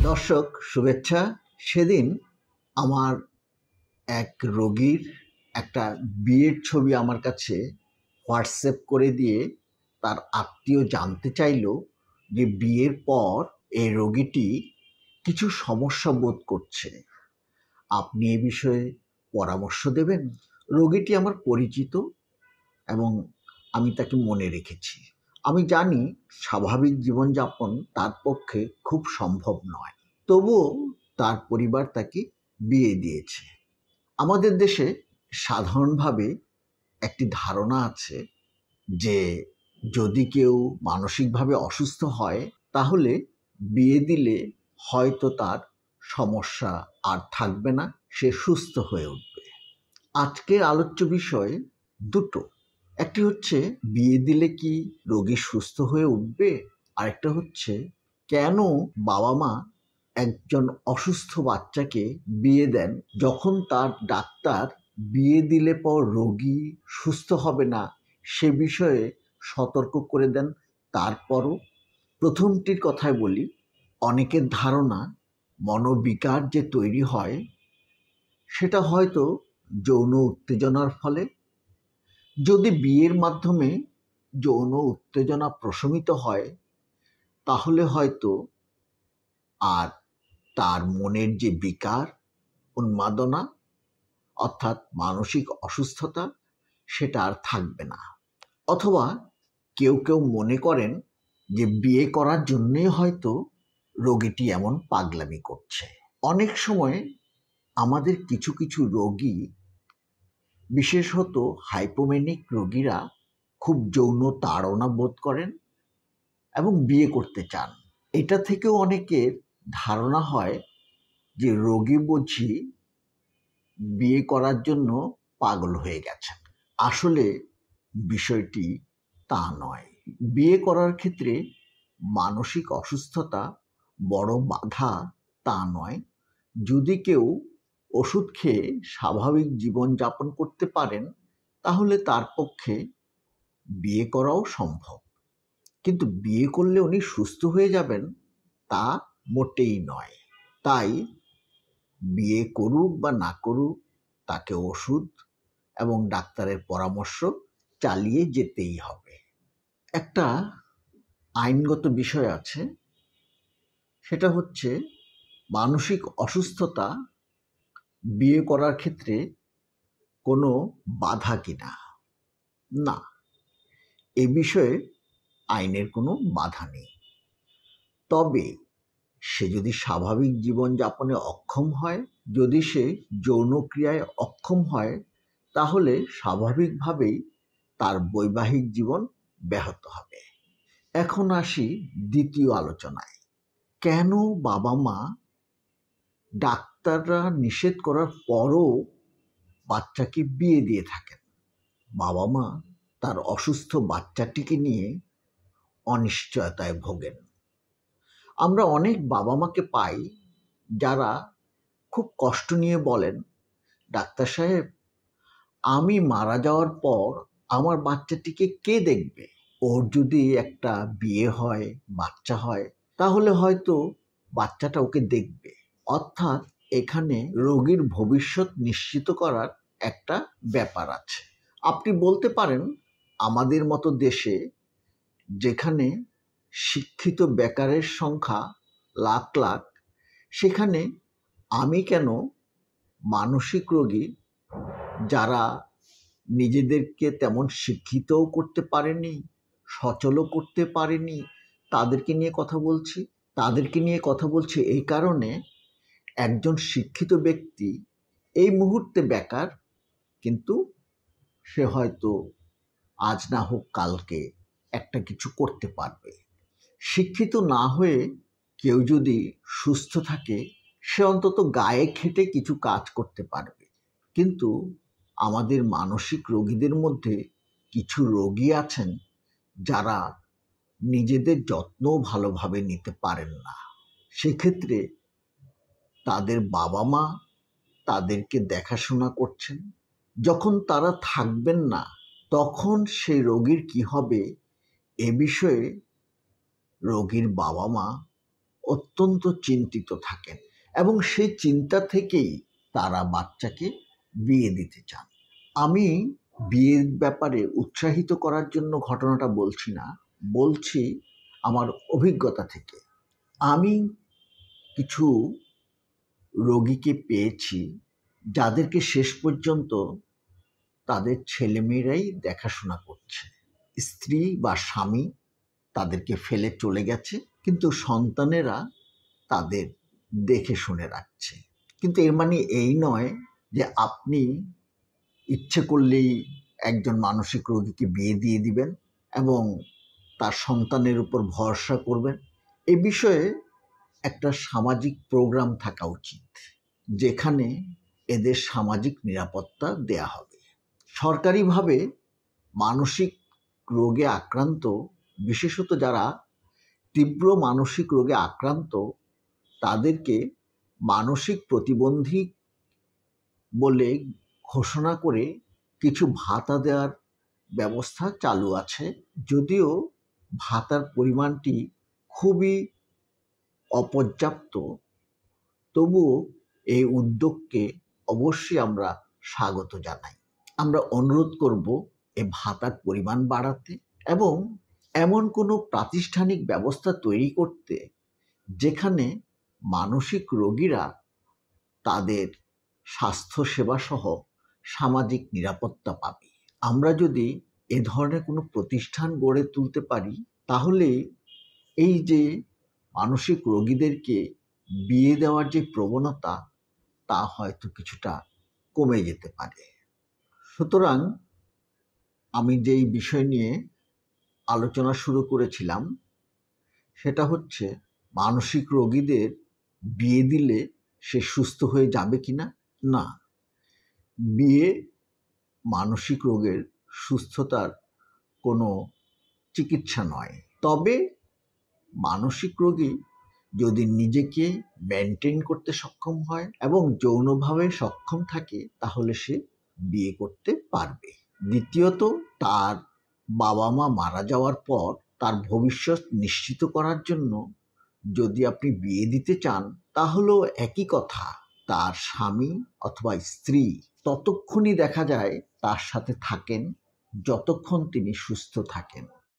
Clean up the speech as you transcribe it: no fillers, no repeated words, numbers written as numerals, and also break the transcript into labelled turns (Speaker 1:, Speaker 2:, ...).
Speaker 1: দর্শক শুভেচ্ছা। সেদিন আমার এক রোগীর একটা বিয়ের ছবি আমার কাছে হোয়াটসঅ্যাপ করে দিয়ে তার আত্মীয় জানতে চাইল যে বিয়ের পর এই রোগীটি কিছু সমস্যা বোধ করছে, আপনি এ বিষয়ে পরামর্শ দেবেন? রোগীটি আমার পরিচিত এবং আমি তাকে মনে রেখেছি। আমি জানি স্বাভাবিক জীবনযাপন তার পক্ষে খুব সম্ভব নয়, তবুও তার পরিবার তাকে বিয়ে দিয়েছে। আমাদের দেশে সাধারণভাবে একটি ধারণা আছে যে যদি কেউ মানসিকভাবে অসুস্থ হয় তাহলে বিয়ে দিলে হয়তো তার সমস্যা আর থাকবে না, সে সুস্থ হয়ে উঠবে। আজকের আলোচ্য বিষয় দুটো, একটি হচ্ছে বিয়ে দিলে কি রোগী সুস্থ হয়ে উঠবে, আরেকটা হচ্ছে কেন বাবা মা একজন অসুস্থ বাচ্চাকে বিয়ে দেন যখন তার ডাক্তার বিয়ে দিলে পর রোগী সুস্থ হবে না সে বিষয়ে সতর্ক করে দেন। তারপরও প্রথমটির কথাই বলি, অনেকের ধারণা মনোবিকার যে তৈরি হয় সেটা হয়তো যৌন উত্তেজনার ফলে। যদি বিয়ের মাধ্যমে যৌন উত্তেজনা প্রশমিত হয় তাহলে হয়তো আর তার মনের যে বিকার, উন্মাদনা অর্থাৎ মানসিক অসুস্থতা সেটা আর থাকবে না। অথবা কেউ কেউ মনে করেন যে বিয়ে করার জন্যই হয়তো রোগীটি এমন পাগলামি করছে। অনেক সময় আমাদের কিছু কিছু রোগী, বিশেষত হাইপোমেনিক রোগীরা খুব যৌন তাড়না বোধ করেন এবং বিয়ে করতে চান। এটা থেকেও অনেকের ধারণা হয় যে রোগী বুঝি বিয়ে করার জন্য পাগল হয়ে গেছেন। আসলে বিষয়টি তা নয়। বিয়ে করার ক্ষেত্রে মানসিক অসুস্থতা বড় বাধা তা নয়। যদি কেউ ওষুধ খেয়ে স্বাভাবিক জীবনযাপন করতে পারেন তাহলে তার পক্ষে বিয়ে করাও সম্ভব। কিন্তু বিয়ে করলে উনি সুস্থ হয়ে যাবেন তা মোটেই নয়। তাই বিয়ে করুক বা না করুক তাকে ওষুধ এবং ডাক্তারের পরামর্শ চালিয়ে যেতেই হবে। একটা আইনগত বিষয় আছে, সেটা হচ্ছে মানসিক অসুস্থতা বিয়ে করার ক্ষেত্রে কোনো বাধা কিনা। না, এ বিষয়ে আইনের কোনো বাধা নেই। তবে সে যদি স্বাভাবিক জীবনযাপনে অক্ষম হয়, যদি সে যৌনক্রিয়ায় অক্ষম হয় তাহলে স্বাভাবিকভাবেই তার বৈবাহিক জীবন ব্যাহত হবে। এখন আসি দ্বিতীয় আলোচনায়। কেন বাবা মা ডাক্তাররা নিষেধ করার পরও বাচ্চাকে বিয়ে দিয়ে থাকেন? বাবা মা তার অসুস্থ বাচ্চাটিকে নিয়ে অনিশ্চয়তায় ভোগেন। আমরা অনেক বাবা মাকে পাই যারা খুব কষ্ট নিয়ে বলেন, ডাক্তার সাহেব, আমি মারা যাওয়ার পর আমার বাচ্চাটিকে কে দেখবে? ওর যদি একটা বিয়ে হয়, বাচ্চা হয়, তাহলে হয়তো বাচ্চাটা ওকে দেখবে। অর্থাৎ এখানে রোগীর ভবিষ্যৎ নিশ্চিত করার একটা ব্যাপার আছে। আপনি বলতে পারেন আমাদের মতো দেশে যেখানে শিক্ষিত বেকারের সংখ্যা লাখ লাখ, সেখানে আমি কেন মানসিক রোগী যারা নিজেদেরকে তেমন শিক্ষিতও করতে পারেনি, সচলও করতে পারেনি, তাদেরকে নিয়ে কথা বলছি? তাদেরকে নিয়ে কথা বলছি এই কারণে, একজন শিক্ষিত ব্যক্তি এই মুহূর্তে বেকার, কিন্তু সে হয়তো আজ না হোক কালকে একটা কিছু করতে পারবে। শিক্ষিত না হয়ে কেউ যদি সুস্থ থাকে সে অন্তত গায়ে খেটে কিছু কাজ করতে পারবে। কিন্তু আমাদের মানসিক রোগীদের মধ্যে কিছু রোগী আছেন যারা নিজেদের যত্ন ভালোভাবে নিতে পারেন না। সেক্ষেত্রে তাদের বাবা মা তাদেরকে দেখাশোনা করছেন। যখন তারা থাকবেন না তখন সেই রোগীর কি হবে এ বিষয়ে রোগীর বাবা মা অত্যন্ত চিন্তিত থাকেন এবং সেই চিন্তা থেকেই তারা বাচ্চাকে বিয়ে দিতে চান। আমি বিয়ের ব্যাপারে উৎসাহিত করার জন্য ঘটনাটা বলছি না, বলছি আমার অভিজ্ঞতা থেকে। আমি কিছু রোগীকে পেয়েছি যাদেরকে শেষ পর্যন্ত তাদের ছেলেমেয়েরাই দেখাশোনা করছে। স্ত্রী বা স্বামী তাদেরকে ফেলে চলে গেছে, কিন্তু সন্তানেরা তাদের দেখে শুনে রাখছে। কিন্তু এর মানে এই নয় যে আপনি ইচ্ছে করলেই একজন মানসিক রোগীকে বিয়ে দিয়ে দিবেন এবং তার সন্তানের উপর ভরসা করবেন। এ বিষয়ে একটা সামাজিক প্রোগ্রাম থাকা উচিত, যেখানে এদের সামাজিক নিরাপত্তা দেয়া হবে। সরকারিভাবে মানসিক রোগে আক্রান্ত, বিশেষত যারা তীব্র মানসিক রোগে আক্রান্ত, তাদেরকে মানসিক প্রতিবন্ধী বলে ঘোষণা করে কিছু ভাতা দেওয়ার ব্যবস্থা চালু আছে, যদিও ভাতার পরিমাণটি খুবই অপর্যাপ্ত। তবুও এই উদ্যোগকে অবশ্যই আমরা স্বাগত জানাই। আমরা অনুরোধ করব এই ভাতার পরিমাণ বাড়াতে এবং এমন কোনো প্রাতিষ্ঠানিক ব্যবস্থা তৈরি করতে যেখানে মানসিক রোগীরা তাদের স্বাস্থ্যসেবা সহ সামাজিক নিরাপত্তা পাবে। আমরা যদি এ ধরনের কোনো প্রতিষ্ঠান গড়ে তুলতে পারি, তাহলে এই যে মানসিক রোগীদেরকে বিয়ে দেওয়ার যে প্রবণতা, তা হয়তো কিছুটা কমে যেতে পারে। সুতরাং আমি যেই বিষয় নিয়ে আলোচনা শুরু করেছিলাম, সেটা হচ্ছে মানসিক রোগীদের বিয়ে দিলে সে সুস্থ হয়ে যাবে কিনা। না, বিয়ে মানসিক রোগের সুস্থতার কোনো চিকিৎসা নয়। তবে মানসিক রোগী যদি নিজেকে মেনটেন করতে সক্ষম হয় এবং যৌনভাবে সক্ষম থাকে, তাহলে সে বিয়ে করতে পারবে। দ্বিতীয়ত, তার বাবা মা মারা যাওয়ার পর তার ভবিষ্যৎ নিশ্চিত করার জন্য যদি আপনি বিয়ে দিতে চান, তাহলেও একই কথা, তার স্বামী অথবা স্ত্রী ততক্ষণই দেখা যায় তার সাথে থাকেন যতক্ষণ তিনি সুস্থ থাকেন।